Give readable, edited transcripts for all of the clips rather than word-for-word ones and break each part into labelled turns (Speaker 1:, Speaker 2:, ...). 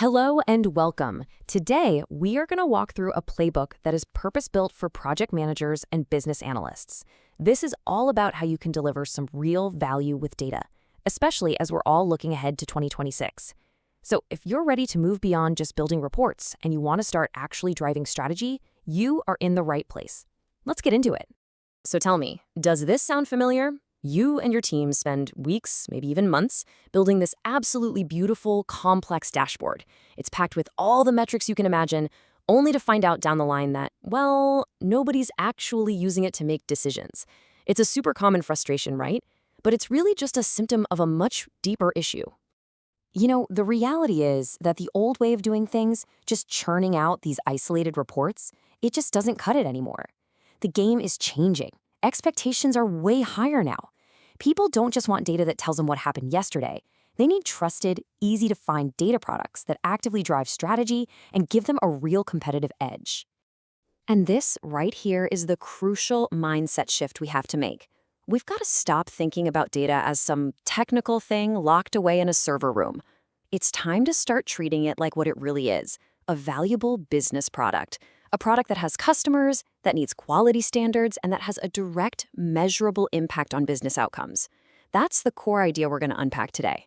Speaker 1: Hello and welcome. Today, we are going to walk through a playbook that is purpose-built for project managers and business analysts. This is all about how you can deliver some real value with data, especially as we're all looking ahead to 2026. So if you're ready to move beyond just building reports and you want to start actually driving strategy, you are in the right place. Let's get into it. So tell me, does this sound familiar? You and your team spend weeks, maybe even months, building this absolutely beautiful, complex dashboard. It's packed with all the metrics you can imagine, only to find out down the line that, well, nobody's actually using it to make decisions. It's a super common frustration, right? But it's really just a symptom of a much deeper issue. The reality is that the old way of doing things, just churning out these isolated reports, it just doesn't cut it anymore. The game is changing. Expectations are way higher now. People don't just want data that tells them what happened yesterday. They need trusted, easy-to-find data products that actively drive strategy and give them a real competitive edge. And this right here is the crucial mindset shift we have to make. We've got to stop thinking about data as some technical thing locked away in a server room. It's time to start treating it like what it really is, a valuable business product. A product that has customers, that meets quality standards, and that has a direct, measurable impact on business outcomes. That's the core idea we're going to unpack today.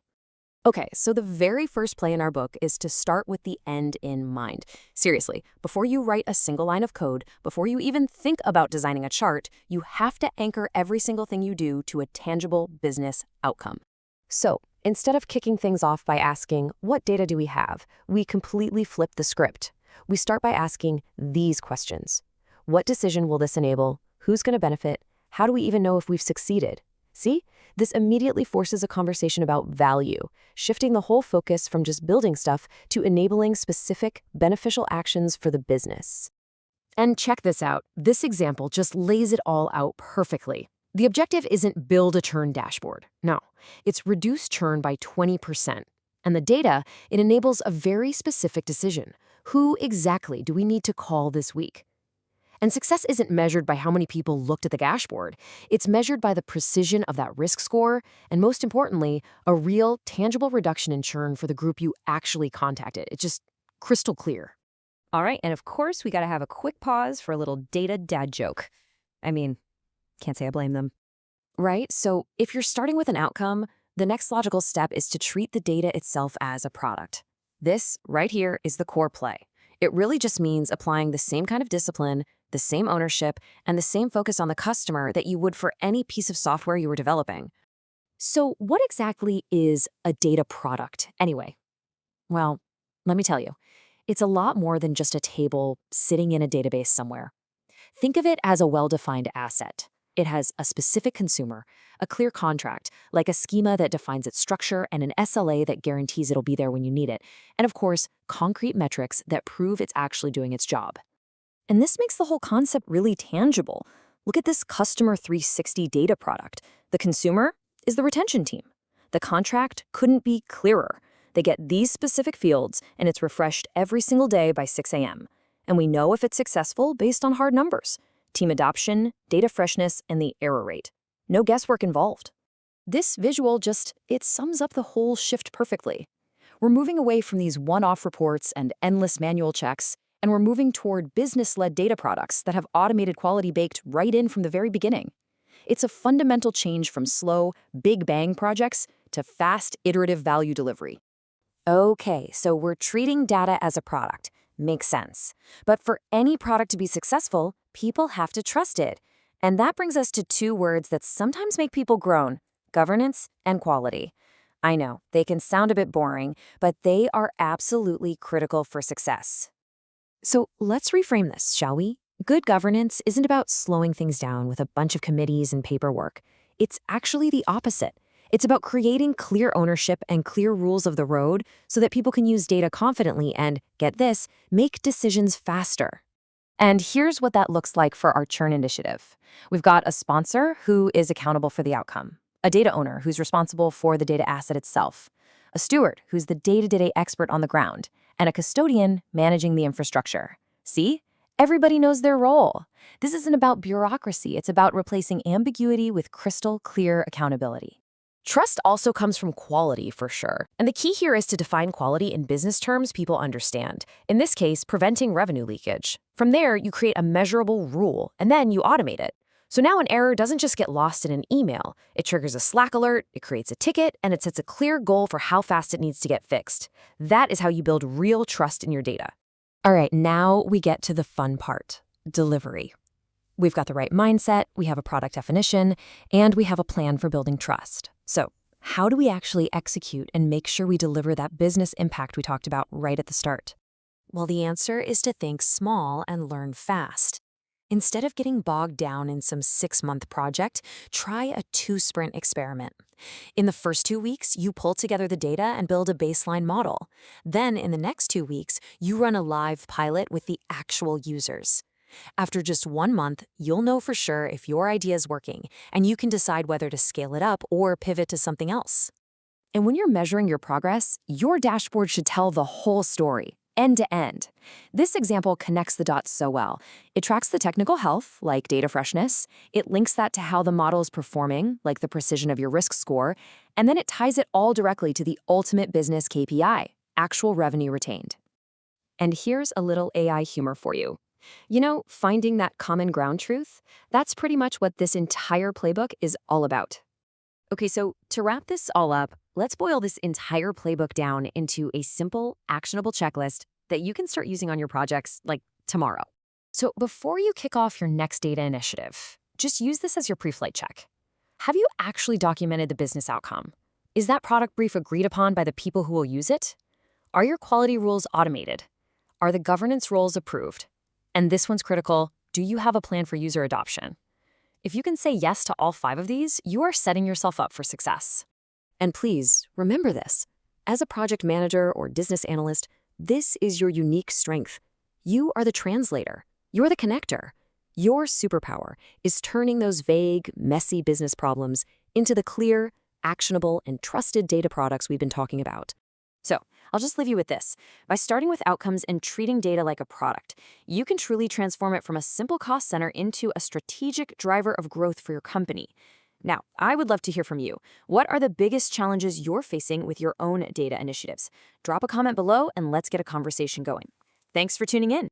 Speaker 1: Okay, so the very first play in our book is to start with the end in mind. Seriously, before you write a single line of code, before you even think about designing a chart, you have to anchor every single thing you do to a tangible business outcome. So, instead of kicking things off by asking, what data do we have, we completely flip the script. We start by asking these questions. What decision will this enable? Who's going to benefit? How do we even know if we've succeeded? See? This immediately forces a conversation about value, shifting the whole focus from just building stuff to enabling specific, beneficial actions for the business. And check this out. This example just lays it all out perfectly. The objective isn't build a churn dashboard. No, it's reduce churn by 20%. And the data, it enables a very specific decision. Who exactly do we need to call this week? And success isn't measured by how many people looked at the dashboard. It's measured by the precision of that risk score, and most importantly, a real, tangible reduction in churn for the group you actually contacted. It's just crystal clear. All right, and of course, we got to have a quick pause for a little data dad joke. I mean, can't say I blame them. Right? So if you're starting with an outcome, the next logical step is to treat the data itself as a product. This, right here, is the core play. It really just means applying the same kind of discipline, the same ownership, and the same focus on the customer that you would for any piece of software you were developing. So what exactly is a data product, anyway? Well, let me tell you, it's a lot more than just a table sitting in a database somewhere. Think of it as a well-defined asset. It has a specific consumer, a clear contract, like a schema that defines its structure, and an SLA that guarantees it'll be there when you need it, and of course, concrete metrics that prove it's actually doing its job. And this makes the whole concept really tangible. Look at this Customer 360 data product. The consumer is the retention team. The contract couldn't be clearer. They get these specific fields, and it's refreshed every single day by 6 a.m. And we know if it's successful based on hard numbers. Team adoption, data freshness, and the error rate. No guesswork involved. This visual it sums up the whole shift perfectly. We're moving away from these one-off reports and endless manual checks, and we're moving toward business-led data products that have automated quality baked right in from the very beginning. It's a fundamental change from slow, big bang projects to fast, iterative value delivery. Okay, so we're treating data as a product. Makes sense. But for any product to be successful, people have to trust it. And that brings us to two words that sometimes make people groan: governance and quality. I know, they can sound a bit boring, but they are absolutely critical for success. So let's reframe this, shall we? Good governance isn't about slowing things down with a bunch of committees and paperwork. It's actually the opposite. It's about creating clear ownership and clear rules of the road so that people can use data confidently and, get this, make decisions faster. And here's what that looks like for our churn initiative. We've got a sponsor who is accountable for the outcome, a data owner who's responsible for the data asset itself, a steward who's the day-to-day expert on the ground, and a custodian managing the infrastructure. See? Everybody knows their role. This isn't about bureaucracy. It's about replacing ambiguity with crystal clear accountability. Trust also comes from quality, for sure. And the key here is to define quality in business terms people understand. In this case, preventing revenue leakage. From there, you create a measurable rule, and then you automate it. So now an error doesn't just get lost in an email. It triggers a Slack alert, it creates a ticket, and it sets a clear goal for how fast it needs to get fixed. That is how you build real trust in your data. All right, now we get to the fun part, delivery. We've got the right mindset, we have a product definition, and we have a plan for building trust. So how do we actually execute and make sure we deliver that business impact we talked about right at the start? Well, the answer is to think small and learn fast. Instead of getting bogged down in some 6-month project, try a 2-sprint experiment. In the first 2 weeks, you pull together the data and build a baseline model. Then in the next 2 weeks, you run a live pilot with the actual users. After just 1 month, you'll know for sure if your idea is working, and you can decide whether to scale it up or pivot to something else. And when you're measuring your progress, your dashboard should tell the whole story, end to end. This example connects the dots so well. It tracks the technical health, like data freshness. It links that to how the model is performing, like the precision of your risk score. And then it ties it all directly to the ultimate business KPI, actual revenue retained. And here's a little AI humor for you. You know, finding that common ground truth, that's pretty much what this entire playbook is all about. Okay, so to wrap this all up, let's boil this entire playbook down into a simple, actionable checklist that you can start using on your projects like tomorrow. So before you kick off your next data initiative, just use this as your pre-flight check. Have you actually documented the business outcome? Is that product brief agreed upon by the people who will use it? Are your quality rules automated? Are the governance roles approved? And this one's critical, do you have a plan for user adoption? If you can say yes to all 5 of these, you are setting yourself up for success. And please, remember this. As a project manager or business analyst, this is your unique strength. You are the translator. You're the connector. Your superpower is turning those vague, messy business problems into the clear, actionable, and trusted data products we've been talking about. So, I'll just leave you with this. By starting with outcomes and treating data like a product, you can truly transform it from a simple cost center into a strategic driver of growth for your company. Now, I would love to hear from you. What are the biggest challenges you're facing with your own data initiatives? Drop a comment below and let's get a conversation going. Thanks for tuning in.